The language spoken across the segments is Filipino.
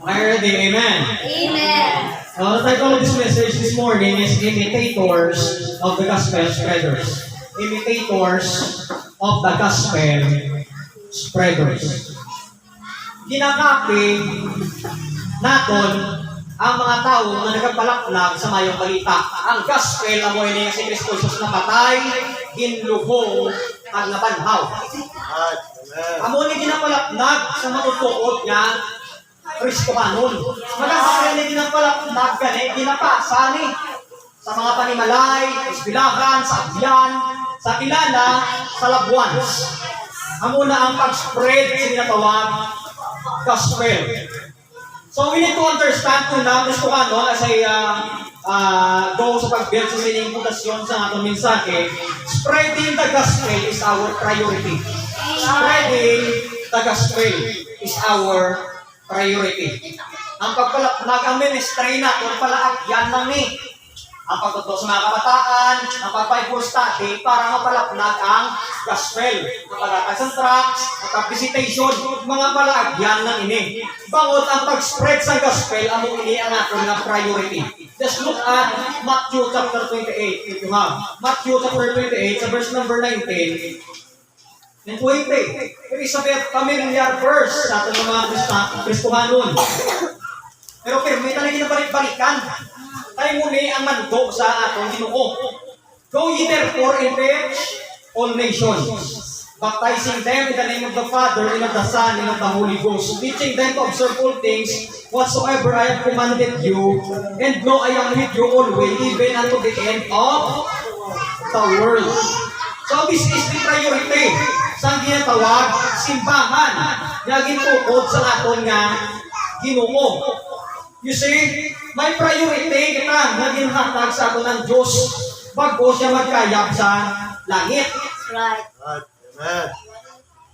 Ready? Amen. Amen. The title of this message this morning is Imitators of the Gospel Spreaders. Imitators of the Gospel Spreaders. Ginakapi naton ang mga tao na nagpalaknag sa mayong balita. Ang gospel na mo ini si Kristo Jesus na patay, ginlubong, at nabanhaw. Amo ni ginapalaknag sa matutuot nga Kristohanon. Magkakaroon ni ginapalaknag gani, ginapasa ni sa mga panimalay, isbilahan, sa abyan, sa kilala, sa labuan. Amo na ang pag-spread sa ginatawag gospel. So we need to understand kung na Kristohanon as ay go sa pag-build sa sining pundasyon sa atong mensahe, spreading the gospel is our priority. Spreading the gospel is our priority. Ang pagpalaknag ang ministry natin palaagyan lang ni. Ang pagtuturo sa mga kabataan, ang pag-Bible study para mapalaknag ang gospel. Ang pag-atag sa tracts, ang pag-visitation, mga palaagyan ng ini. Bangot ang pag-spread sa gospel, among ini ang ating na priority. Just look at Matthew chapter 28, if you have. Matthew chapter 28, sa verse number 19, and 20. It is a familiar verse sa ating mga Kristohanon. Pero pirmi talaga ginabalik-balikan. Tayo muli ang mandog sa atong Ginoo. Go ye therefore and teach all nations, baptizing them in the name of the Father, and of the Son, and of the Holy Ghost, teaching them to observe all things whatsoever I have commanded you, and lo, I am with you always, even unto the end of the world. So this is the priority sa ginatawag simbahan nga gintukod sa aton nga Ginoo. You see, may priority kita nga ginhatag sa aton ng Diyos bago siya magkayap sa langit. Right. Amen.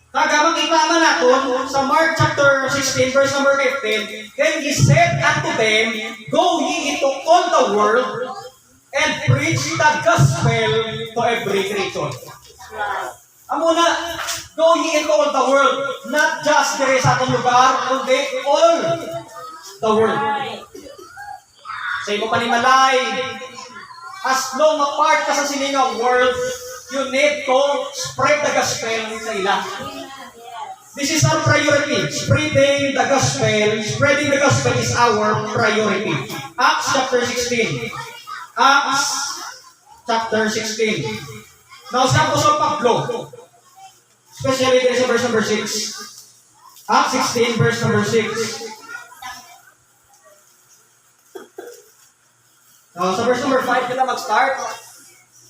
Kaga makita man naton sa Mark chapter 16 verse number 15, then he said unto them, go ye into all the world and preach the gospel to every creature. Right. Amo na, go ye into all the world, not just dire sa atong lugar, kundi all the world. Sa imo panimalay, as long apart ka sa siningang world, you need to spread the gospel sa ila. This is our priority. Spreading the gospel. Spreading the gospel is our priority. Acts chapter 16. Acts chapter 16. Now, sa Apostol Pablo, especially there sa verse number 6. Acts 16, verse number 6. Now, sa verse number 5, kita mag-start.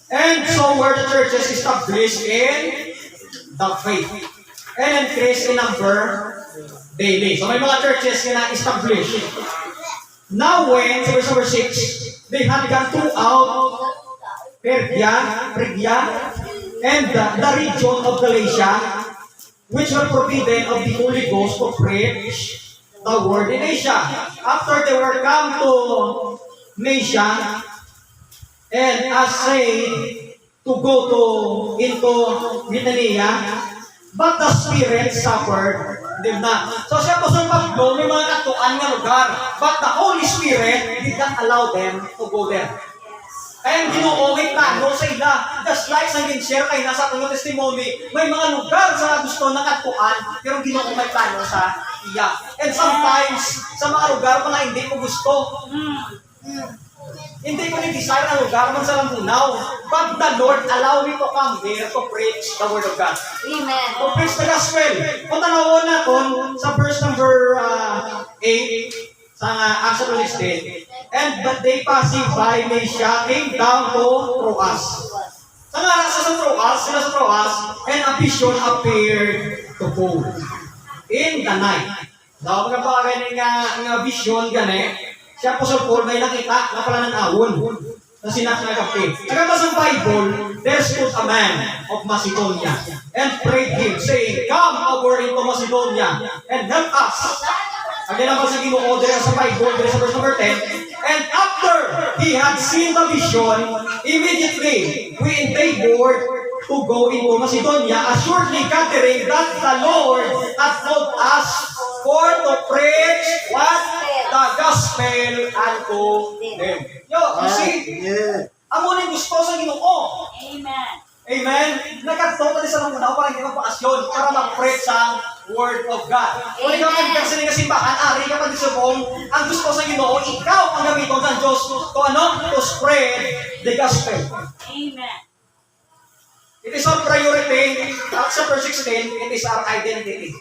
And so were the churches established in the faith and increased in number daily. So may mga churches na established. Now when, sa verse number 6, they had gone throughout Phrygia, and the region of Galatia, which were forbidden of the Holy Ghost to preach the word in Asia. After they were come to Mysia, and as said to go into Bithynia, but the Spirit suffered them not. So siya po sa Pablo, may mga katuan nga lugar, but the Holy Spirit did not allow them to go there. Kaya Ginoo may plano sa ila. Just like sa share kay nasa atong testimony, may mga lugar sa gusto na katuan, pero Ginoo may plano sa iya. And sometimes, sa mga lugar pa na hindi ko gusto, hindi ko ni-desire ang lugar man sa Lambunaw. But the Lord allow me to come here to preach the Word of God. Amen. To preach the gospel. Kung tanawon natin sa verse number 8, sa Acts chapter 16, and but they passing by Mysia came down to Troas. Sa nga sa Troas, sila sa Troas, and a vision appeared to Paul in the night. Daw mga bagay nga vision gani, siya po sa Paul may nakita na pala ng awon na sinakagapi. Sa sa Bible, there stood a man of Macedonia and prayed him, saying, come over into Macedonia and help us. Again naman sa Ginoo dire sa Bible, dire sa verse number 10, and after he had seen the vision, immediately we endeavored to go into Macedonia, assuredly gathering that the Lord hath called us for to preach what? gospel unto them. Yo, you see, Yeah. amo ni gusto sa Ginoo. Amen. Amen? Nagkataon tayo sa mga muna para hindi magpakasyon, para mag-preach ang Word of God. Kung ikaw Amen. ang kasi ng simbahan, ari ka pa din sa buong, ang gusto sa Ginoo, ikaw ang gamiton ng Diyos to ano? To spread the gospel. Amen. It is our priority. Acts chapter 16, it is our identity.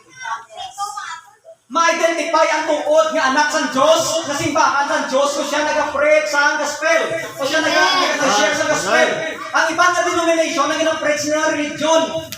Ma-identify ang tuod nga anak sa Diyos, na simbahan sa Diyos, kung siya nag-preach sa gospel, kung siya nag-share sa gospel. Ang ibang na denomination, ang ginag-preach na religion.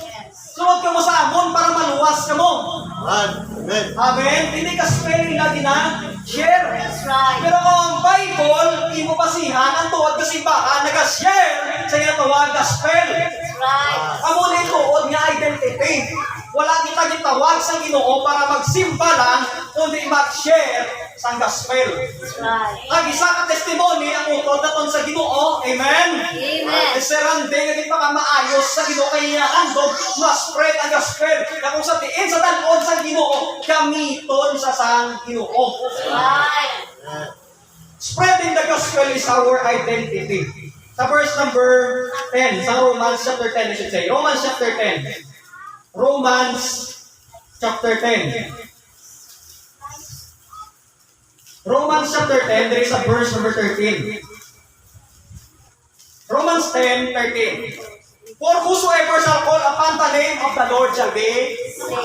Sunod ka mo sa amon para maluwas ka mo. Amen. Amen? Hindi gospel nila gina-share. That's right. Pero kung ang Bible, imo basihan, ang tuod ka simbahan, nag-share sa ginatawag gospel. That's right. Amo na yung tuod nga identity. Wala kita gitawag sa Ginoo para magsimba lang, kundi mag-share sa gospel. That's right. Ang isa ka testimony ang utod naton sa Ginoo. Amen? Amen. Serande nga di pa ka maayos sa Ginoo kay handog ma-spread ang gospel. Na kung sa tiin sa danon sa Ginoo, gamiton sa sang Ginoo. Right. Spreading the gospel is our identity. Sa verse number 10, sa Romans chapter 10, I should say. Romans chapter 10. Romans chapter 10. Romans chapter 10, there is a verse number 13. Romans 10:13. For whosoever shall call upon the name of the Lord shall be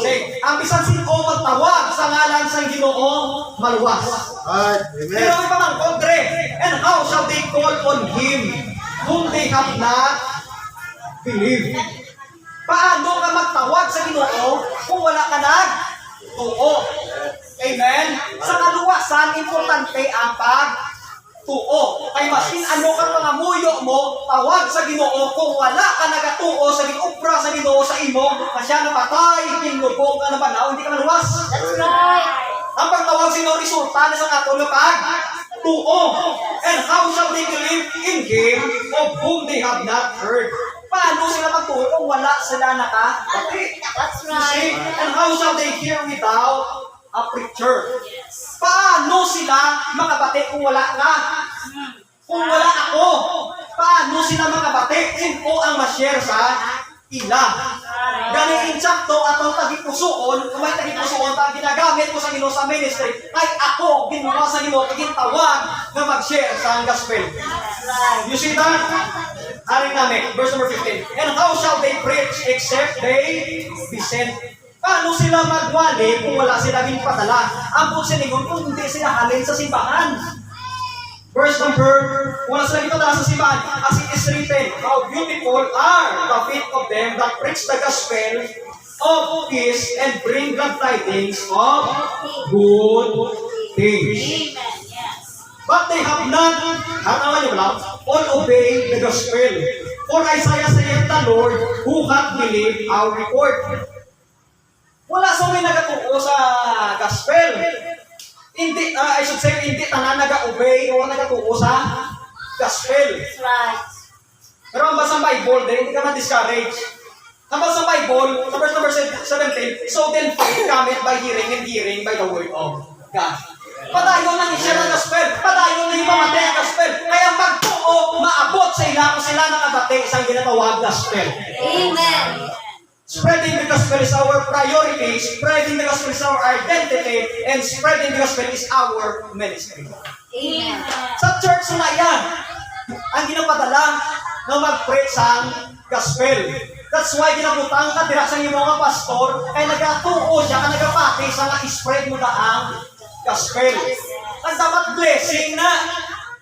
saved. Ang bisan sino magtawag sa ngalan sa Ginoo, maluwas. Amen. Pero may pamangkod, Dre. And how shall they call on Him whom they have not believed? Paano ka magtawag sa Ginoo kung wala ka nag-tuo? Amen? Sa kaluwasan, importante ang pag-tuo. Kay masin ano ka mga muyo mo, tawag sa Ginoo kung wala ka nagatuo sa ginobra sa Ginoo sa imo, na siya napatay, kinubong ka na banaw, hindi ka maluwas. That's right. Ang pagtawag sa Ginoo resulta na sa katong pag-tuo. And how shall they believe in Him of whom they have not heard? Paano sila magtuo kung wala sila nakabati? That's You see? right. And how shall they hear without a preacher? Paano sila makabati kung wala ka? Kung wala ako, paano sila makabati? Sino ang ma-share sa ila? Galing insakto at ang tagipusoon, kung may tagipusoon, pag ginagamit ko sa Ginoo sa ministry, ay ako, ginawa sa Ginoo, gintawag na mag-share sa gospel. That's right. You see that? Haring namin, verse number 15. And how shall they preach except they be sent? Paano sila magwali kung wala sila ginpadala? Ang pusilingon kung hindi sila halin sa simbahan. Verse number, wala sila ginpadala sa simbahan. As it is written, how beautiful are the feet of them that preach the gospel of peace and bring glad tidings of good things. Amen. Yes. But they have not, all obey the gospel. For Isaiah saith the Lord, who hath believed our report. Wala sa may nagatuo sa gospel. Hindi, I should say, hindi tanan nag-obey o nagatuo sa gospel. That's right. Pero ang basang Bible, hindi ka ma-discourage. Ang basang Bible, sa verse number 17, so then faith cometh by hearing and hearing by the word of God. Padayon lang siya ng gospel. Padayon lang ipamatay ang gospel. Kaya magtuo, maabot sa ila kung sila nakabate isang ginatawag gospel. Amen. Spreading the gospel is our priority. Spreading the gospel is our identity. And spreading the gospel is our ministry. Amen. Sa church na yan, ang ginapadala na mag-preach ang gospel. That's why ginabutang ka dira sa iyong mga pastor kay nagatuo siya, ka nagapati sa nga-spread mo na ang gospel. Ang dapat blessing na.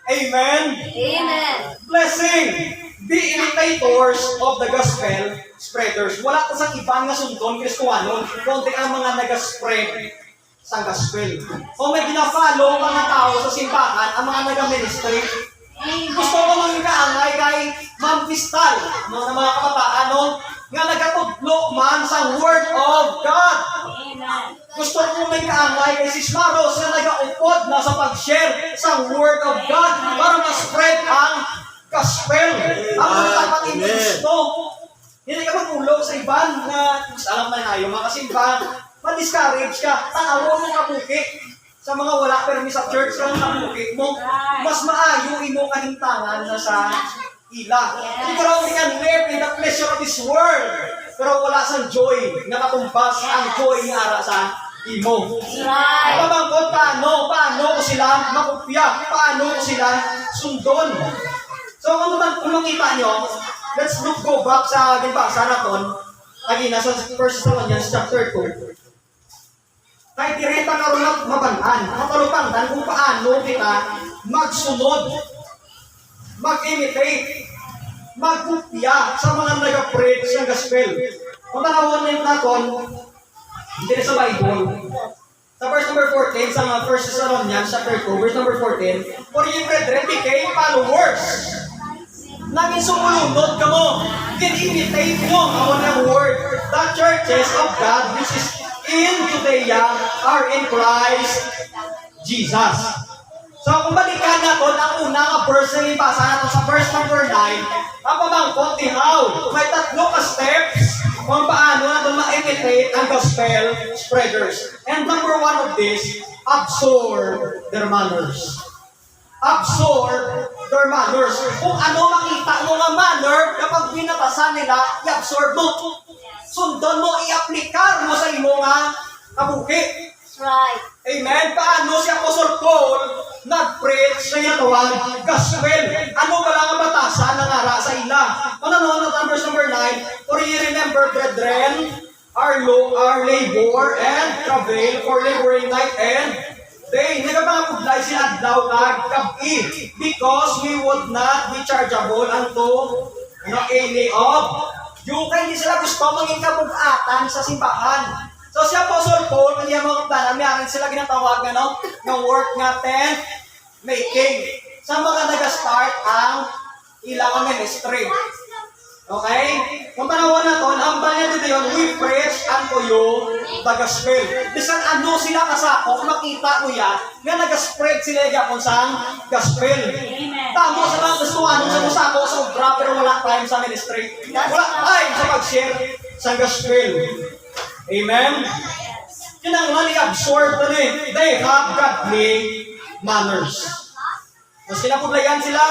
Amen? Amen. Blessing. Be imitators of the gospel spreaders. Wala ka sa ibang nga sundon, Kristuhanon, kundi ang mga nag-spread sa gospel. Kung may gina-follow mga tao sa simbahan, ang mga nag-ministry, gusto ko mga kaangay kay Ma'am Pistal, mga kabataan nun, nga nagatudlo man sa Word of God. Amen. Gusto ko may kaangay kay Sis Maros na nag-upod na sa pag-share sa Word of God para ma-spread ang gospel. Ang dapat hindi gusto. Hindi ka magulog sa iban na alam na ngayon, mga simbahan, ma-discourage ka, tanawon mo kabuki sa mga wala permi sa church lang nabuki mo, mas maayo imo kahintangan na sa ila. Ikaw we can live in the pleasure of this world, pero wala sang joy na katumbas ang joy ni ara sa imo. Right. Pabangkot, paano ko sila makupya? Paano ko sila sundon? So kung makita nyo, let's go back sa ginbasa naton. Lagi nasa 1 Thessalonians chapter 2. Kahit direta na rin mabantan, matalupangtan kung paano kita magsunod, mag-imitate, magkupya sa mga nag-preach ng gospel. Kung tanawin nyo natin, hindi na sa Bible. Sa verse number 14, sa 1 Thessalonians chapter 2, verse number 14, for ye brethren became followers. Naging sumulunod ka mo. Can-imitate mo ang word. The churches of God, which is in Judea, are in Christ Jesus. So kung balikan natin ang unang verse na ibasa natin sa verse number 9, ang pamangkot ni how may tatlo ka steps kung paano natin ma-imitate ang gospel spreaders. And number one of this, absorb their manners. Absorb their manners. Kung ano makita mo nga manner, kapag binatasan nila, i-absorb mo. Sundan mo, i-aplikar mo sa imo nga kabuki. That's right. Amen? Paano si Apostle Paul nag-preach sa yatawag gospel? Ano ba lang ang batasan ng ara sa ila? Ano na verse number 9? For ye remember, brethren, our labor and travail for laboring night and day. Nagapangapudlay sila daw kag-gabi because we would not be chargeable unto any of you. Kaya hindi sila gusto maging kabugatan sa simbahan. So si Apostle Paul, kung niya mga kapdanan, may sila ginatawag ng work nga tent making. Sa mga nag-start ang ilang ministry. Okay? Kung tanawan na to, ang banyan dito yun, we preach unto you the gospel. Bisan ano sila kasako, makita mo yan, nga nag-spread sila yapon sa gospel. Amen. Tamo sa mga gustuhan sa musako, sobra, pero wala time sa ministry. Wala time sa mag-share sa gospel. Amen? Yun ang mga ni-absorb na eh. They have godly manners. Maski napuglayan sila,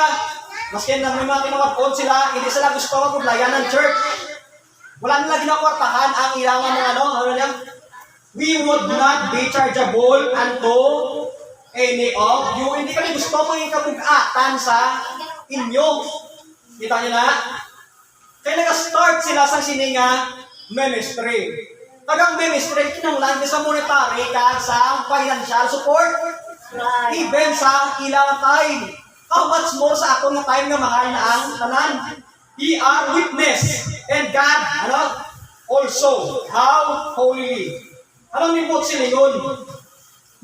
maski na may mga kinakapon sila, hindi sila gusto mapuglayan ng church. Wala nila ginakwartahan ang ilang mga we would not be chargeable unto any of you. Hindi kami gusto maging kabugatan sa inyo. Kita nyo na? Kaya nag-start sila sa sininga ministry. Tagang ministry, kinanglan sa monetary ka sa financial support. Right. Even sa ilang time. How much more sa akong na time nga mahal na ang tanan. Ye are witness. And God, also, how holy. Anong nipot sila yun?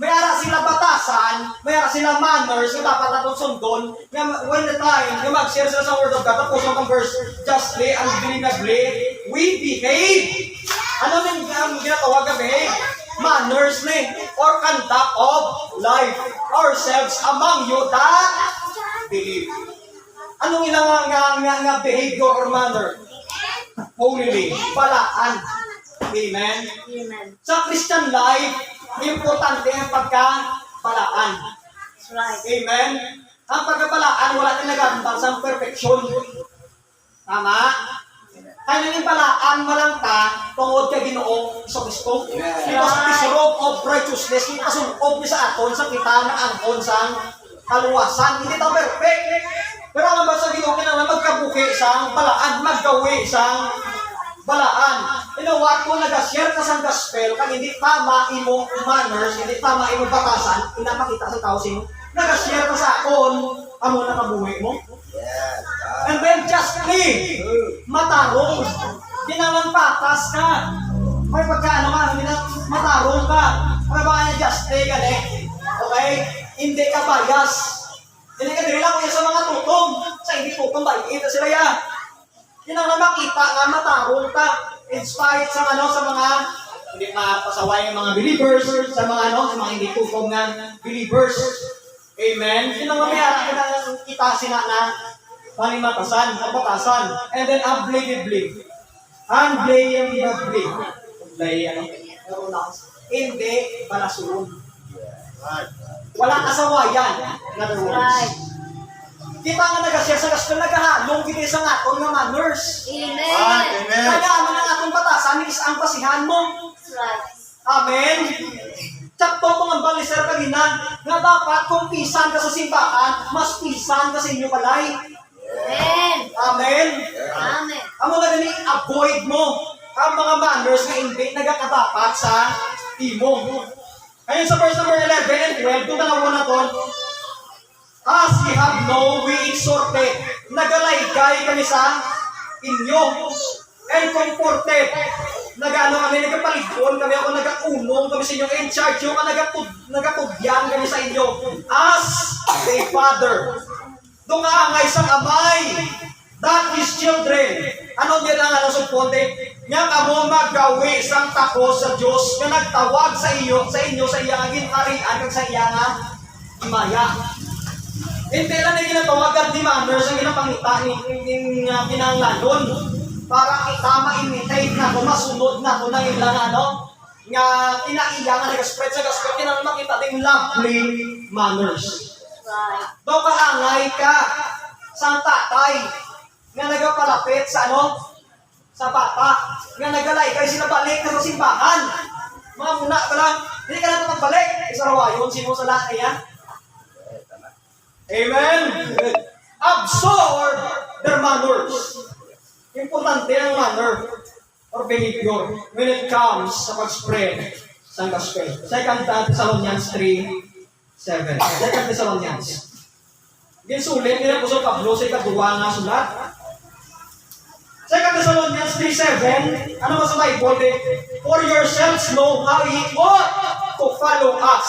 May ara sila batasan, may ara sila manners, yung dapat natong sundon, when the time, yung mag-share sila sa word of God, tapos ang verse, justly and believably, we behave. Ano ang ginatawag na behave? Manners ni, or conduct of life, ourselves among you that believe. Anong ilang nga behavior or manner? Holily, balaan. Amen? Amen. Sa Christian life, importante ang pagkabalaan. That's right. Amen? Ang pagkabalaan, wala din nagandang sa perfection. Tama? Kaya naging balaan mo lang ka, tungod kay Ginoong Kristo. Because it is the robe of righteousness, ipasunob niya sa aton, sa kita ng angkon sa kaluwasan. Hindi ito perfect. Pero ang ba sa Ginoo kinahanglan magkabuki sa balaan, maggawi sa balaan. You know what? Kung nag-share ka sa gospel, kung hindi tama imong manners, hindi tama imong batasan, pinapakita sa tao sino, nag-share ka sa akon, amo na kabuhi mo. And then justly, matarong. Kinangan patas ka. May pagkaano ka, hindi na matarong ka. Ano ba kanya justly ka okay? Hindi ka bias. Hindi ka diri lang kaya sa mga tutong. Sa hindi tutong ba, ikita sila ya. Kinangan makita nga matarong ka. In spite sa sa mga hindi mapasaway yung mga believers, sa mga sa mga hindi tutong nga believers. Amen. Kinangan may kita sila na panimatasan, kapatasan, and then unblameably. Unblameably. Hindi balasulong. Right. Walang asawayan. In other That's words. right. Kita nga nag-share sa gospel, nagahalong kita sa aton nga manners. Amen. Right. Amen. Kaya ano ng atong batasan, is ang pasihan mo. That's right. Amen. Tsakto po ang balisar kanina, nga dapat kung pisan ka sa simbahan, mas pisan ka sa inyo palay. Amen. Amen. Amen. Amo na gani, avoid mo ang mga manners na hindi nagakadapat sa imo. Ayun sa verse number 11 and 12, kung tanaw na to, as ye have no, we exhorted, nagalaygay kami sa inyo, and comforted, nagano kami, nagapaligon kami, ako nagaunong kami sa inyo, in charge yung nagatudyan kami sa inyo, as a father. Doon nga ang isang amay, that his children, ano din ang supponte, nga kamo maggawi isang tako sa Diyos, nga nagtawag sa inyo, sa iyang ginharian, kag sa iyang imaya. Hindi lang na ginatawagan ni manners ang ginapangita ni pinanglanon para kita ma-imitate na kung masunod na kung nang ilang nga kinaiya nga nag-spread sa gospel, kinang makita ting lovely manners. That's right. Daw kaangay ka sa tatay nga nagapalapit sa sa bata nga nagalaykay sila balik na sa simbahan. Mga muna ka lang, hindi ka na ito magbalik. Isa rawayon, sino sa lahat yan? Amen? Absorb their manners. Importante ang manner or behavior when it comes sa pag-spread sa gospel. 2 Thessalonians 3:7. 2 Thessalonians. Ginsulit nila po sa Pablo sa ikaduwa nga sulat. 2 Thessalonians 3:7. Ano ba sa Bible? For yourselves know how ye ought to follow us.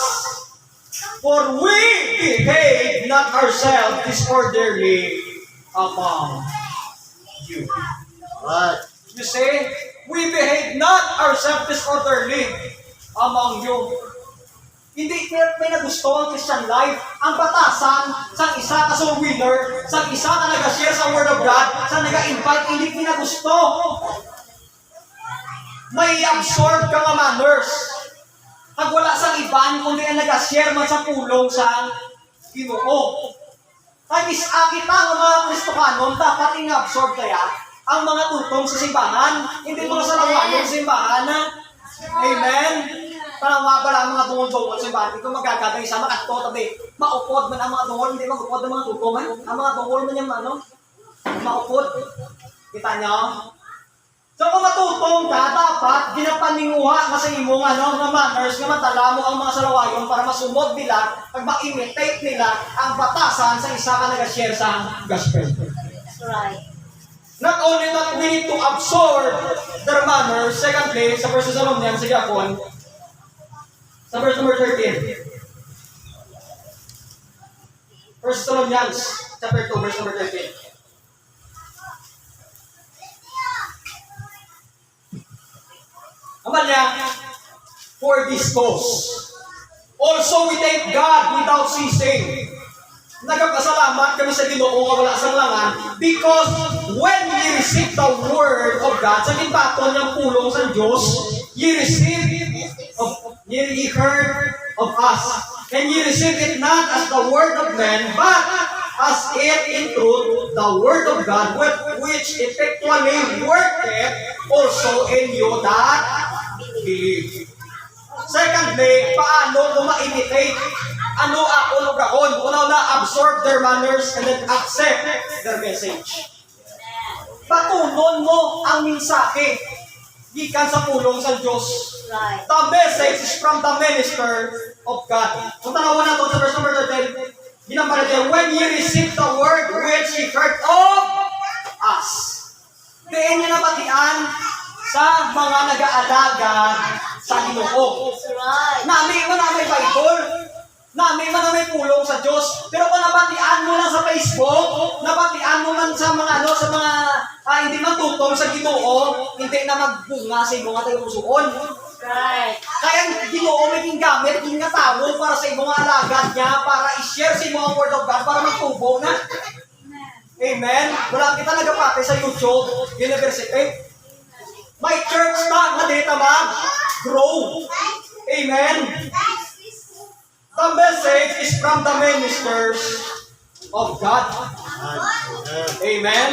For we behave not ourselves disorderly among you. Right. You say, we behave not ourselves disorderly among you. Hindi may nagusto ang Christian life. Ang batasan sa isa ka soul winner, sa isa ka nag-share sa Word of God, sa nag-invite, hindi pinagusto. May absorb ka nga manners. Pag wala sa iban, kundi ang nag-share man sa pulong sa Ginoo. Kaya kita ang mga Kristohanon, dapat in-absorb kaya ang mga tutong sa simbahan, hindi mga salawayon sa simbahan. Amen? Parang mabala ang mga tungol-tungol sa simbahan, hindi ko magagagay sa makato, tabi, maupod man ang mga tungol, hindi mag-upod ang mga tutong. Ang mga tungol man yung maupod. Kita nyo? So kung matutong ka, dapat ginapaninguha ka sa imong nga manners, nga matala mo ang mga salawayon para masunod nila, pag ma-imitate nila ang batasan sa isa ka nag-share sa gospel. That's right. Not only that we need to absorb their manners, secondly, sa 1 Thessalonians, sa Gapon, sa verse number 13. 1 Thessalonians, chapter 2, verse number 13. Aman niya, for this cause. Also, we thank God without ceasing. Nagpasalamat kami sa Ginoo nga wala sang langan because when ye receive the word of God, sa ginbaton ng pulong sa Diyos, ye heard of us. And ye receive it not as the word of men, but as it in truth the word of God, which effectually worketh also in you that believe. Secondly, paano ko ma-imitate? Ano ako lugaon? Una, absorb their manners and then accept their message. Patunon mo ang mensahe gikan sa pulong sa Diyos. Right. The message is from the minister of God. So tanawan natin sa verse number 13. Ginambara niya, when ye receive the word which ye heard of us. Diyan niya nabatian sa mga nag-aalaga sa Ginoo. That's right. Nami man may Bible, nami man may pulong sa Diyos. Pero kung nabatian mo lang sa Facebook, nabatian mo man sa mga sa mga hindi man tutong sa Ginoo, hindi na magbunga sa imong tayo-pusoon. Right. Kaya ang Ginoo may gingamit, nga tao para sa imong alagad niya, para i-share sa imong word of God, para magtubo na. Amen. Wala kita nagapate sa YouTube University. May church na nga dito mag-grow. Amen. The message is from the ministers of God. Right. Amen. Amen?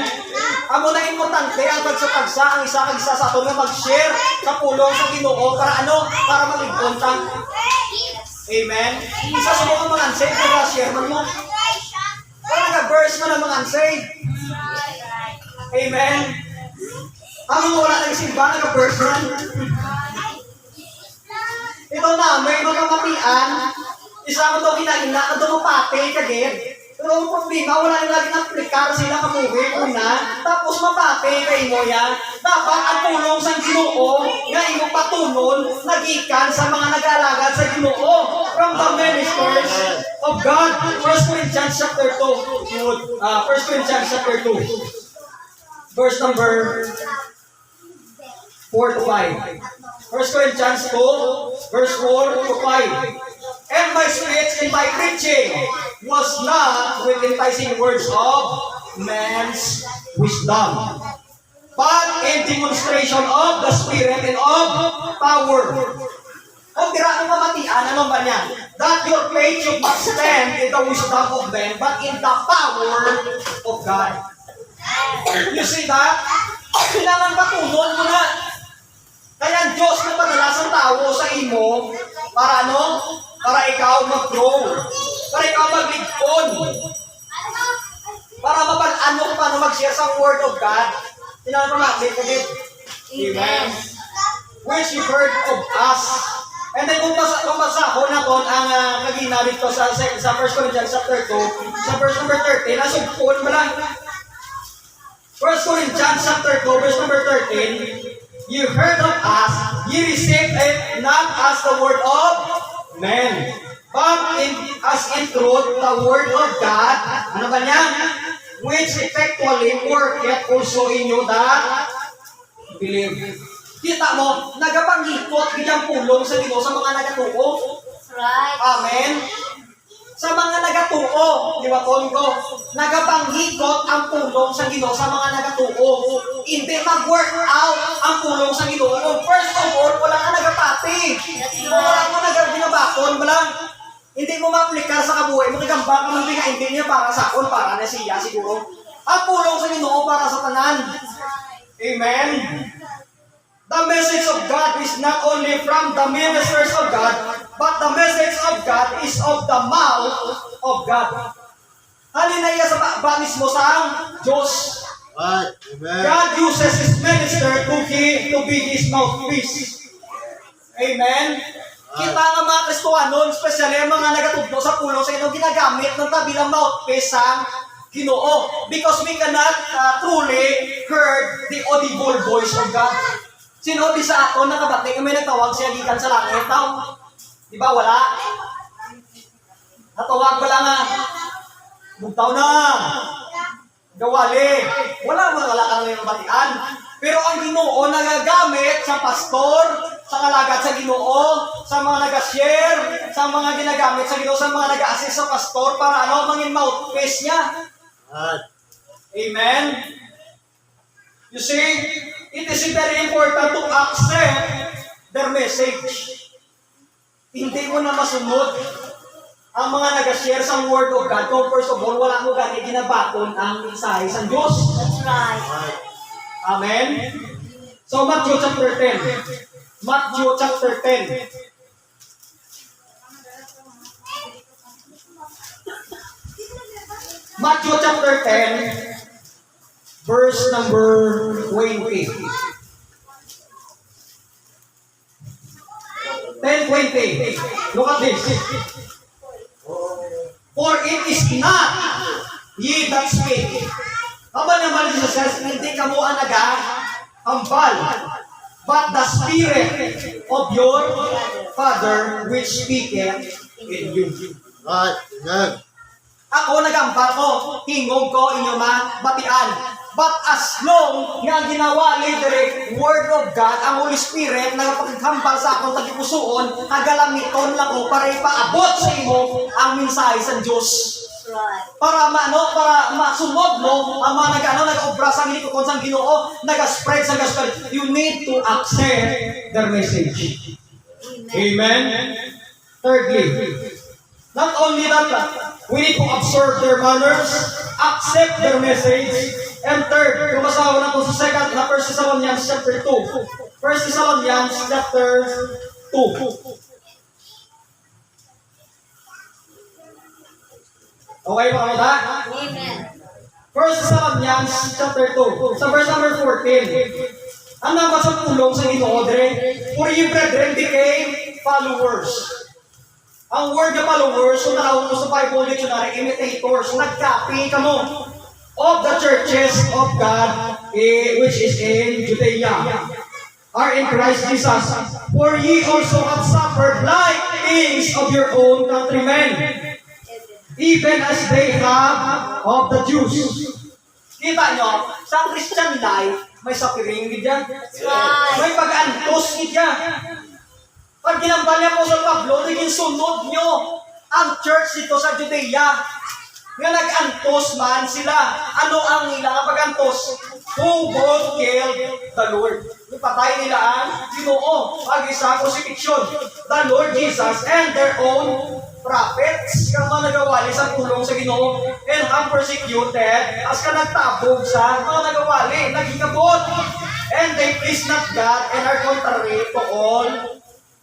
Amo na importante ang pagsa ang isa sa ato nga mag-share sa pulong sa Ginoo para ano? Para maligton ta. Amen? Isa sa mga unsaved na share man mo. Para nag-verse man ang mga unsaved. Amen? Ang mga wala nang simba, nag-verse man. Ito na, may mga matian, isa ko ito kinaina, ito mo pati, kagid. Pero ang problema, wala nang lagi na-aplikar sila kamuhi, una, tapos mapati kay mo yan. Dapat ang tulong sa Ginoo, nga imo patunon, nagikan sa mga nag-alagad sa Ginoo, from the ministers of God. 1 Corinthians chapter 2. 1 Corinthians chapter 2. Verse number 4 to 5. 1 Corinthians 2, verse 4 to 5. And my speech in my preaching was not with enticing words of man's wisdom, but in demonstration of the Spirit and of power. O tira ang mamatian, ano ba niya? That your faith should not stand in the wisdom of men, but in the power of God. You see that? Kailangan patunod mo na. Kaya ang Diyos na padala sa tao sa imo, para ano? Para ikaw mag-grow. Para ikaw magligton. Para mapag-ano ka paano mag-share sa Word of God. Kailangan pa maklit kagit. Amen. Which you heard of us. And then kung masahon natin ang kaginamit ko sa 1 Corinthians chapter 2, sa verse number 13, nasugpon mo lang. 1 Corinthians chapter 2, verse number 13, you heard of us, ye received it not as the word of men, but as in truth the word of God, ano ba niya? Which effectually worketh also in you that believe. Kita mo, nagapangikot bilang pulong sa Ginoo sa mga nagatuo. Right. Amen. Sa mga nagatuo, di ba ko? Nagapanghikot ang pulong sa Ginoo sa mga nagatuo. Hindi mag-work out ang pulong sa Ginoo. First of all, wala ka nagapati. Wala mo nagabinabakon, wala. Hindi mo ma-aplikar sa kabuhay mo. Nagamba ka man hindi niya para sa akon, para na siya siguro. Ang pulong sa Ginoo para sa tanan. Amen. The message of God is not only from the ministers of God, but the message of God is of the mouth of God. Halinaya sa banis mo sa Diyos. Right. Amen. God uses His minister to be His mouthpiece. Amen? Kita nga mga Kristohanon, especially ang mga nagatugno sa pulong sa inyo, ginagamit ng bilang mouthpiece ang Ginoo. Because we cannot truly heard the audible voice of God. Sino di sa ato nakabati kami nagtawag siya gikan sa langit tao? Di ba wala? Natawag wala nga. Bugtaw na. Gawali. Wala kang nabatian. Pero ang Ginoo nagagamit sa pastor, sa kalagad sa Ginoo, sa mga nag-share, sa mga ginagamit sa Ginoo, sa mga nag-assist sa pastor para ano mangin mouthpiece niya. Right. Amen. You see, it is very important to accept their message. Hindi mo na masunod ang mga nag-share sa Word of God kung first of all, wala mo gani ginabaton ang mensahe sa Diyos. That's right. Right. Amen? So, Matthew chapter 10. Matthew chapter 10. Matthew chapter 10. Verse number 20. 10:20. Look at this. For it is not ye that speak. Aba naman Jesus, hindi ka mo ang nag-hambal, but the Spirit of your Father which speaketh in you. Right. Amen. Ako nagambal ko, tingog ko inyo mabatian. But as long nga ginawa ni the Word of God, ang Holy Spirit nagpaghambal sa akong tagipusoon, nagalamiton lang ko para ipaabot sa imo ang mensahe sa Diyos. Right. Para masunod mo ang mga nag-obra sa ginikon sa Ginoo, nag-spread sa gospel. You need to accept their message. Amen. Amen. Thirdly, Not only that, we need to observe their manners, accept their message, and third, kumasawa na po sa second na 1 Thessalonians chapter 2. 1 Thessalonians chapter 2. Okay ba kamo ta? Amen. 1 Thessalonians chapter 2, sa verse number 14. Ang naman sa pulong sa Ginoo dire, for ye brethren became followers. Ang word na followers, kung nakawag mo sa Bible Dictionary, imitators, nagcopy ka mo of the churches of God, which is in Judea, are in Christ Jesus. For ye also have suffered like things of your own countrymen, even as they have of the Jews. Kita nyo, sa Christian life, may suffering gidya. May pag-antos gidya. Pag ginambal niya po sa Pablo, naging sunod nyo ang church dito sa Judea. Nga nag-antos man sila. Ano ang nila pag-antos? Who both killed the Lord. Ipatay nila ang Ginoo. Pag-isa crucifixion. The Lord Jesus and their own prophets. Kang mga nagawali sa tulong sa Ginoo. And have persecuted as ka nagtabog sa mga nagawali. Nagigabot. And they please not God and are contrary to all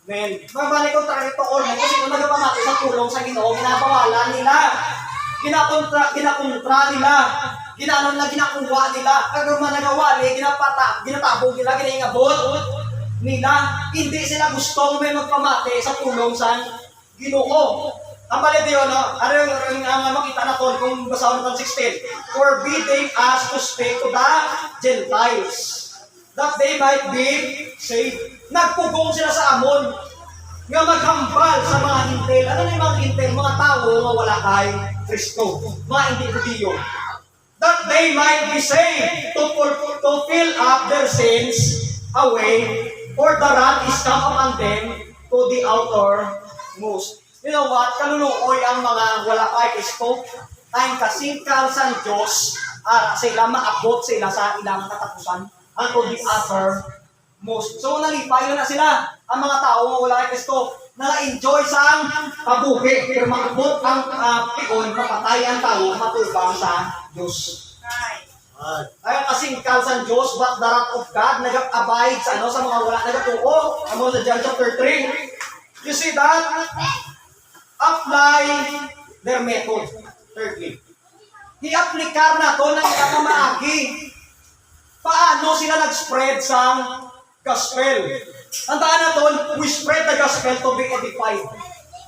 men. Mabalik ko tayo ito all men. Kasi kung nagpamati sa tulong sa Ginoo, ginapawalan nila. Ginakontra nila. Ginakuha nila. Kagam na nagawali, ginatabog nila, ginaingabot nila. Hindi sila gustong may magpamati sa tulong sa Ginoo. Ang palit yun, no? Ano yung makita na to kung basahin ng 16? Forbidding us to speak to the Gentiles, that they might be saved. Nagpugong sila sa amon nga maghambal sa mga hintel. Ano na yung mga hintel? Mga tao nga wala kay Kristo. Mga hindi Judio. That they might be saved to fill up their sins away, for the wrath is come upon them to the outermost. You know what? Kanunuoy ang mga wala kay Kristo. Tayong kasingkal sa Diyos sila maabot sila sa ilang katapusan unto the uttermost. So nalipay na sila ang mga tao nga wala kay Kristo na-enjoy sa kabuhi pero maabot ang pion, mapatay ang tao, matubang sa Diyos. Ay kasingkal sa Diyos, but the wrath of God nag-abide sa mga wala nagatuo. Amo sa John chapter 3. You see that? Apply their method. Thirdly, i-applikar na to ng ikakamaagi. Paano sila nag-spread sa gospel? Tandaan na to, we spread the gospel to be edified.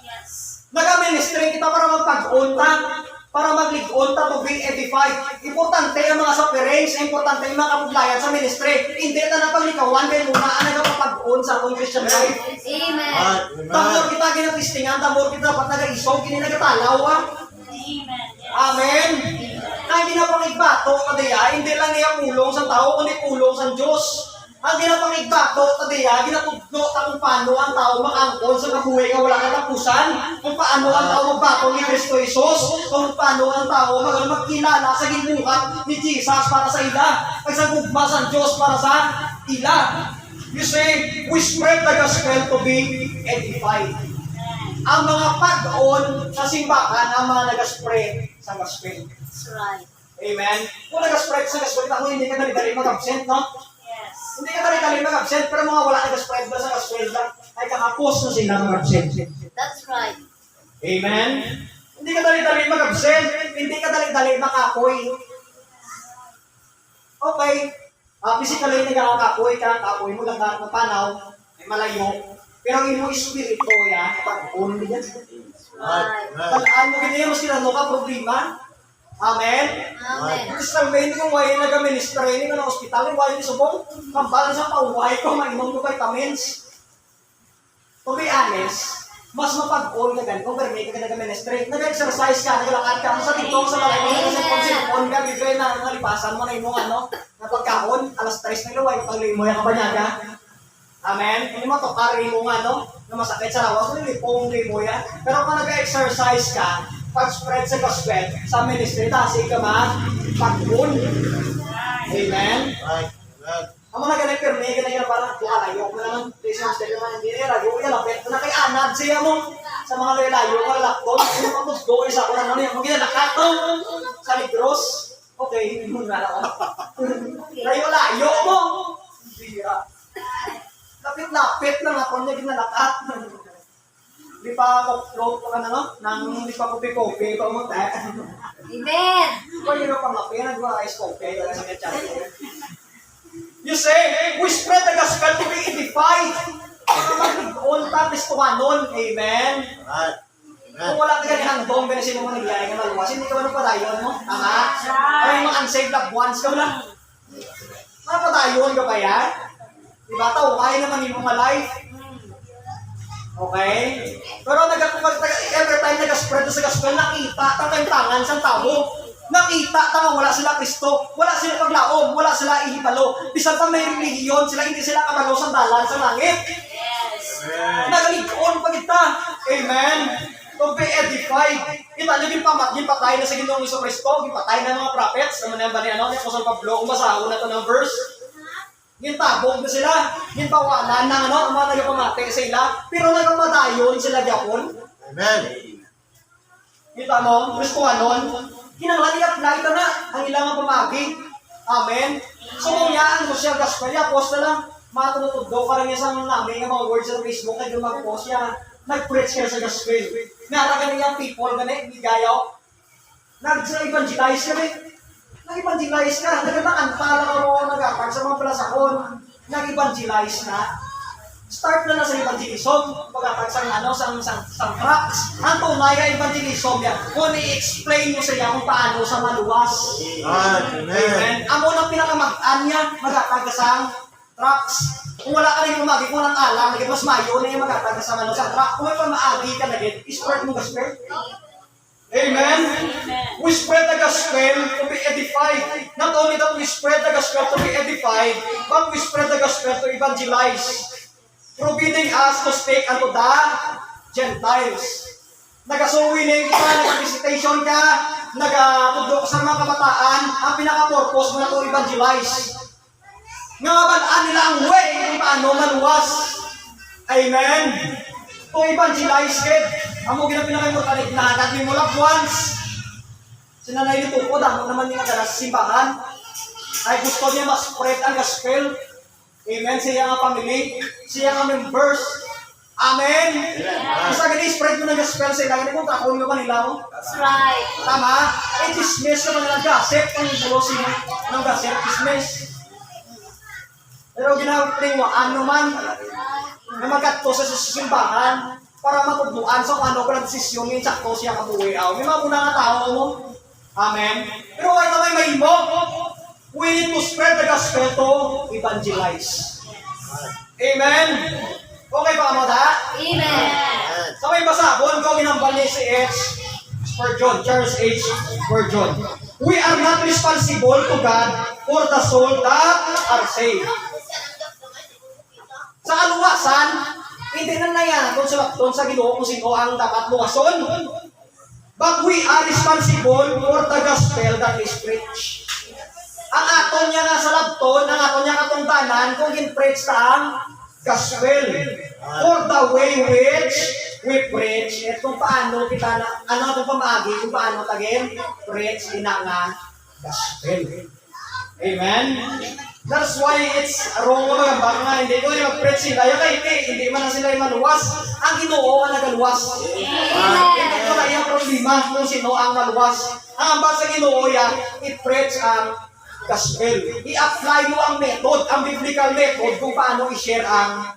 Yes. Nag-ministry kita para magpag-unta, para magligonta to be edified. Importante ang mga sufferings, importante ang mga kapuglayan sa ministry. Hindi na napaglikawan, kaya muna ang nagpapag-un sa akong Christian life. Amen. Tamor kita ginatistingan, tamor kita dapat nag-isog, kini nagatalaw. Amen. Amen. Na hindi na pangigbato kadaya, hindi lang niya pulong sa tao, kundi pulong sa Diyos. Ang ginapangigbato kadaya, ginatudlo ta kung paano ang tao makangkol sa kabuhay nga wala katapusan, kung paano ang tao magbato ni Kristo Jesus, kung paano ang tao magkilala sa ginuhat ni Jesus para sa ila, nagsagugma sa Diyos para sa ila. You say, we spread the gospel to be edified. Ang mga pag-on sa simbahan ang mga nag-spread sa gospel. That's right. Amen? Kung nag-spread sa gospel, ako hindi ka dali-dali mag-absent, no? Yes. Hindi ka dali-dali mag-absent, pero mga wala nag-spread ba sa gospel ay kakapos na sila mag-absent. That's right. Amen? Hindi ka dali-dali mag-absent, hindi ka dali-dali makapoy. Okay. Physically, nagkakapoy ka, kapoy mo lang na panaw, ay malayo. Pero ang iyong espiritu yan, pag-on niya. Right. Talaan mo ganyan, mas kinano ka problema. Amen? Amen. Crystal May, hindi kong wahin nag-minister, hindi ko ng hospital, yung wahin ni Subong, kambalan sa pauway ko, mainom ko vitamins. To be honest, mas mapag-on ka ganito, pero may ka nag-minister. Nag-exercise ka, naglalakad ka, sa TikTok, sa balay mo, sa pon ka, bigay na nalipasan mo na yung na pagkaon, alas 3 na luway, pag-lay mo yung kabanyaga. Amen? Hindi mo ito, pari mo na masakit sa lawas, hindi pong mo yan. Pero kung nag-exercise ka, pag-spread sa gospel, sa ministry, kasi ka pag-on. Amen? Ang mga ganay perme, ganay parang alayo mo naman, please yung step naman, hindi nila, yung ilapit, na kay anad siya mo, sa mga lalayo, mga lakton, yung mga musgo, isa ko lang ano yung mga ginalakat sa Negros. Okay, hindi mo na ako. Layo-layo mo. Bira. Lapit-lapit lang ako niya ginalakat. Di pa ako float ka na, no? Di pa kopi-kopi, ikaw mo tayo. Amen. Kung yun ang pangapi, nag-ice coffee, sa ketchup. You say, we spread the gospel to be edified. Para mag-on ta, Kristohanon. Amen. Right. Kung wala ka ganyan dong, ganyan sino mo nagyayang na maluwas, hindi ka man padayon mo. Tama? Ay, mga unsaved loved ones ka wala. Mga padayon ka ba yan? Diba? Kaya naman yung mga life. Okay? Pero every time nag-spread sa gospel, nakita tangan sa tao. Nakita tangan wala sila Kristo, wala sila paglaom, wala sila ihipalo. Bisan pa may religion, sila hindi sila kabalo sa dalan sa langit. Yes. Nagaligon pa kita. Amen. To be edified. Kita nyo ginpatay na sa Ginoong Jesucristo, ginpatay na mga prophets, naman yan ba ni ano, ni Apostol Pablo, kung basahon na ito ng verse. Gintabog na sila, ginpawalan ng ano, ang mga nagpamati sa ila, pero nagpamadayon sila gyapon. Amen. Kita mo, Kristohanon, kinanglan i-apply ka na ang ilang pamagi. Amen. So kung yaan mo siya gospel, post na lang, matutugdo ka lang isang namin ng mga words sa Facebook, ay yung mag-post niya, nag-preach ka sa gospel. Nara ka niyang people, gani, bigayaw. Nag-evangelize ka rin. Nag-evangelize ka, nagkakantala ka mo, nagkakag sa mga palasakon, nag-evangelize na. Start na sa evangelism, pagkatag sa tracks. Ang tunay na evangelism yan, kung i-explain mo sa iya kung paano sa maluwas. Amen. Amen. Amo nang pinakamag-an niya, magkatag sa tracks. Kung wala ka rin umagi, kung walang alam, naging mas mayo na yung magkatag sa track. Kung may pamaagi ka naging, spread mo gospel. Amen. We spread the gospel to be edified. Not only that we spread the gospel to be edified, but we spread the gospel to evangelize. Forbidding us to speak unto the Gentiles. Nagasuwiling ka, nag-visitation ka, nag-tudok sa mga kabataan, ang pinaka-purpose mo na to evangelize. Nga mabalaan nila ang way kung paano maluwas. Amen. To evangelize kid. Amo pinaka-importante na natin mo loved ones. Sinanay nito po, damo naman nila sa simbahan. Ay gusto niya ma-spread ang gospel. Amen. Siya nga family, siya nga members. Amen. Basta ganyan, spread mo ng gospel sa ilang. Kung kakon mo nila mo. That's right. Tama? Eh, dismiss naman nila gossip. Ang bulosin ng gossip, dismiss. Pero ginawaan naman na magkatto sa simbahan para matudluan sa kung ano ko ng desisyon yung sakto siya kabuhay. May mga muna nga tao mo. Amen. Pero kahit naman may mo, we need to spread the gospel to evangelize. Amen. Okay ba mo da? Amen. Sa may basabon ko, ginambal niya si Spurgeon, Charles H. Spurgeon. We are not responsible to God for the soul that are saved. Sa kaluwasan, hindi na yan kung sa Ginoo kung sino ang dapat luwason. But we are responsible for the gospel that is preached. Ang aton niya nga sa labton, ang aton niya katungtanan kung gin-preach ang gospel. For the way which we preach, at kung paano kita na, ano itong pamagi, kung paano tagin, preach, inanga, gospel. Amen? That's why it's wrong mga baka nga, hindi ko yung mag-preach sila, yung hindi man na sila yung maluwas. Ang Ginoo ang nagaluwas. Hindi ko na yung problema kung sino ang maluwas. Ang ambag sa Ginoo yan, i-preach ang gospel. I-apply mo ang method, ang biblical method kung paano i-share ang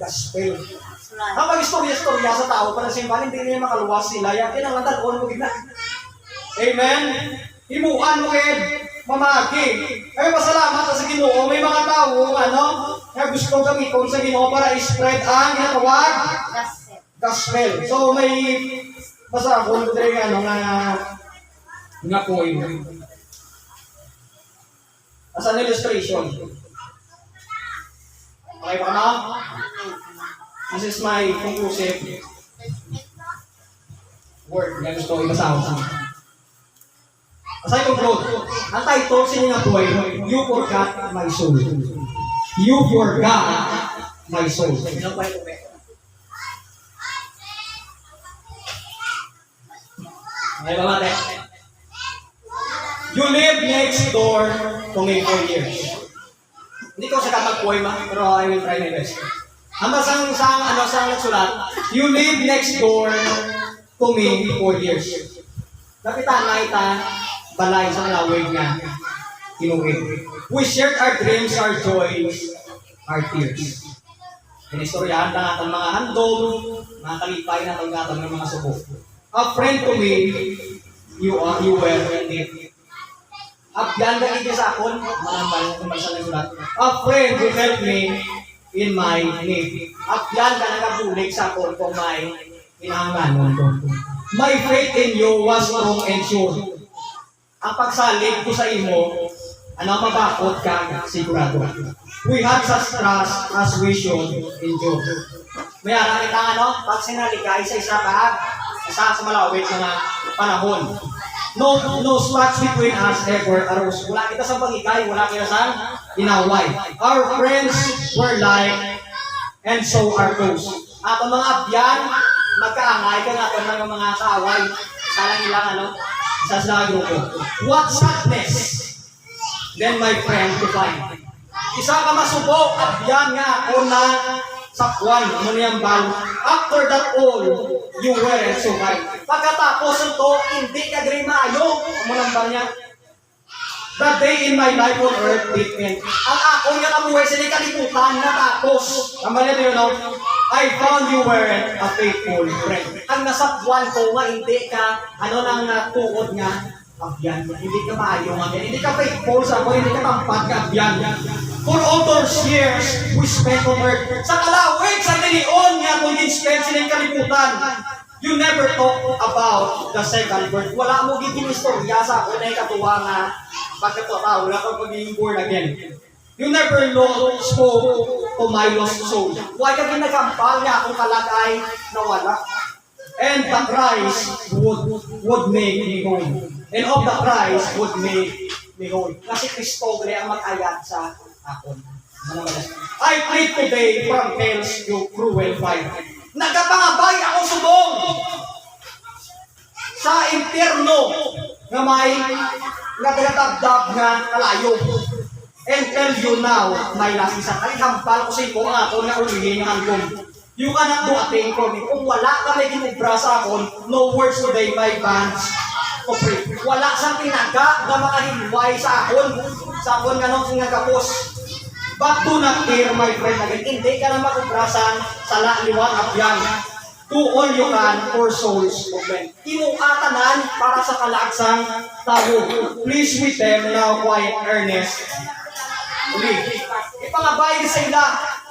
gospel. Ang mag-istorya-istorya sa tao para simbahan, hindi nila makaluwas sila. Yan, kinangantan ko mo gina. Amen? Himuan mo kayo, mamagi. Ay, pasalamat sa Ginoo. May mga tao, na gusto gamiton sa Ginoo para i-spread ang ginatawag gospel. So, may masabon ko rin nga po yun. As an illustration. Okay pa na? This is my conclusive word na gusto ko ibasaw sa mga. As I conclude, ang title sa inyo nga po ay You Forgot My Soul. You Forgot My Soul. May mamate. You live next door to me for years. Hindi ko sa kapag-poema, pero I will try my best. Ang basang sang nagsulat, you live next door to me for years. Kapitan na ita, balay sa kalawig na tinugid. We shared our dreams, our joys, our tears. Inistoryahan na natin mga handog, mga kalipay na natin ng mga subo. A friend to me, you were indeed. Abyan ka hindi sa akon, manambal kung may isang nagsulat. A friend who helped me in my need. Abyan ka nagabulig sa akon kung may inahanganon ko. My faith in you was strong and sure. Ang pagsalig ko sa imo, mabakot ka, sigurado. We had such trust as we should endure. May arang itang pag sinalikay sa isa sa malawit na panahon. No spots between us ever arose. Wala kita sa pangikay, wala kita sa inaway. Our friends were like, and so are those. At ang mga abyan, magkaangay ka nga ng mga kaaway. Isa lang ilang isa sila grupo. What sadness, then my friend to find. Isa ka masubo, abyan nga ako na sakwan, bal. After that all, you weren't so right. Pagkatapos ito, hindi ka grimayo. Bal niya. The day in my life on earth did end. Ang ako niya kabuhay sa kalimutan na tapos. Ang bal niya no? I found you weren't a faithful friend. Ang nasakwan ko nga hindi ka, nang natuod nga, abyan. Hindi ka maayo nga. Hindi ka faithful sa ako, hindi ka tampat ka abyan. For all those years, we spent on earth. Sa kalawig, sa tinion niya, kung din-spend silang kalimutan. You never talk about the second birth. Wala mo giging istorya sa ako na ikatuwa nga pagkatotao na kapag born again. You never spoke to my lost soul. Huwag ka ginagampal niya kung kalagay na wala. And the Christ would make me whole. And of the Christ would make me whole. Kasi Kristo ang mag-ayat sa akon. I plead today from hell's cruel fire. Nagkapangabay ako subong sa impyerno na may nagdadabdab nga kalayo. And tell you now, my last isa, alihampal ko sa imo nga ako na ulihin ang hanggang. You cannot do a thing for me. Kung wala ka may ginubra sa akon, no words today, my bands to pray. Wala siyang tinaga na makahimway sa akon nga nung sinagapos. But do not care, my friend, again. Hindi ka na makubrasan sa liwang abyan. Do all you can for souls of men. Inuatanan para sa kalaaksang tao. Please with them now quiet, earnest. Uli. Ipangabay sa ila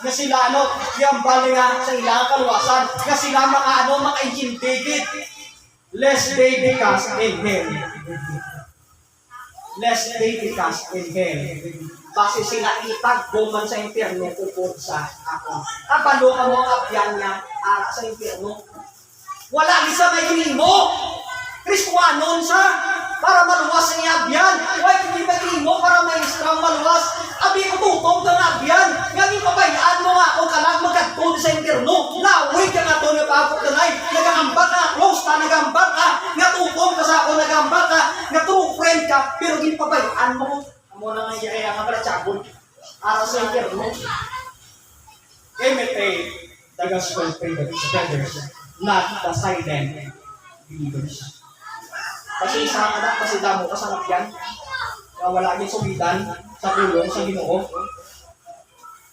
na sila yambal nga sa ila kaluwasan na sila maka-intindigit. Lest they be cast in hell. Lest they be cast in hell. Base sila itagbuman sa impyerno upod sa ako. Kabalo ka mo abyan niya ara sa impyerno. Wala gisa may ginimo. Kristuanon sa para maluwas niya abyan. Why hindi may ginimo para may strong maluwas? Abi ko tutong ka nga abyan. Ngani pabayaan mo nga ako kalag magkatod sa impyerno. Lawig ka nga to nga paabot ka nay. Nagahambak ka, close ka, nagahambak ka. Nga tutong ka sa ako, nagahambak ka. Nga true friend ka, pero ginapabayaan mo. Amo na nga iya nga pala tiyabon. Ara sa impyerno. Imitate the gospel spreaders, not the silent believers. Kasi isa ka na, kasi damo ka sa napyan. Na wala kang subitan sa kulong, sa Ginoo.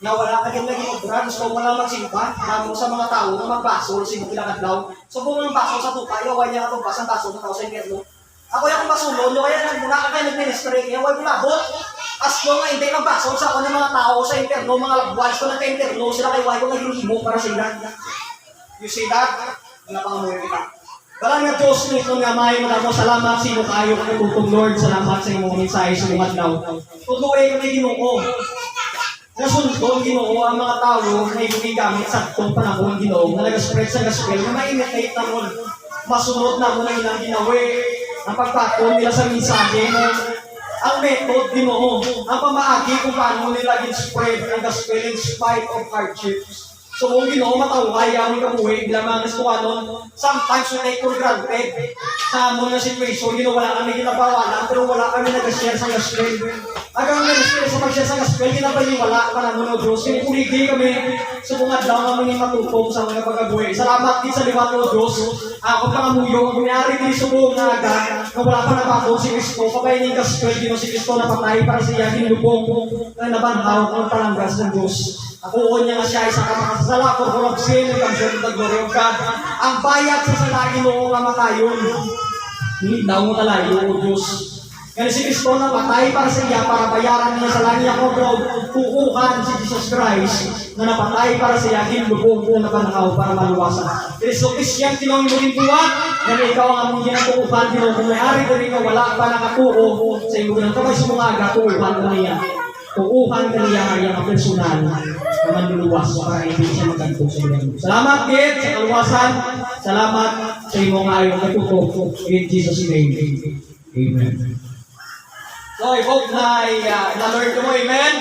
Na wala kang naging obra, gusto mo lang magsimba. Damo sa mga tao na magbasol, sino kilakadlaw. So kung ang basol sa tupa, yawan niya ka basang basol na tao sa impyerno. Ako yung basulon, kaya muna ka kayo nag-ministry, kaya huwag labot. As ko nga hindi magbasol sa ako ng mga tao sa interno, mga lagwals ko na ka-interno, sila kayo huwag ko naging himo para sa ilan. You see that? Mga pangamuhin kita. Balang nga Diyos nito nga may maraming salamat sa imo kayo katutong Lord, salamat sa imong mensahe sa mga daw. Tutuloy kami Ginoo. Nasundong Ginoo ang mga tao na ibigamit sa itong panahon Ginoo na nag-spread sa gospel na ma-imitate na mo, masunod na mo na ilang ginawi. Ang pagpatong nila sa mensahe mo, ang method Ginoo, ang pamaagi kung paano nila gin-spread ang gospel in spite of hardships. So kung Ginoo mataway ang kabuhi, lamang nas ko ano, sometimes we take for granted sa amon na situation, Ginoo wala kami ginabawala, pero wala kami nag-share sa gospel. Agang nag-share sa pag-share sa gospel, ginabaliwala pa naman o Diyos. Pinipuligi kami sa bungad lang ang mga matutong sa mga pagkabuhi. Salamat din sa liwat o Diyos. Ako pangamuyo, kunyari din sa buong na agad, na wala pa nabago si Kristo, kabayin ng gospel, Ginoo si Kristo na patay para siya, ginubong na nabanhaw ang palanggas ng Diyos. Ako niya nga siya isang kamakasala for all of sin and concerning the glory of God. Ang bayad sa salagi noong kamatayon. Hindi daw mo talayo, O Diyos. Kaya si Kristo na patay para sa iya, para bayaran niya sa langit ako, bro. Kukuhan si Jesus Christ na napatay para sa iya, hinlubog na nabanhaw para maluwasan. Kristo Kristiyan, tinawin mo rin buwan, na ikaw ang among ginatuuhan, Ginoo. Kung may-ari na rin na wala pa nakatuo sa imo ng kamay sa mga aga, tuuhan na niya. Tuuhan ka niya ang personal na manluluwas para hindi siya magkanto sa mga. Salamat, Kit, sa kaluwasan. Salamat sa imong ayong katutok. In Jesus' name. Amen. So, I hope na na-learn ko mo. Amen?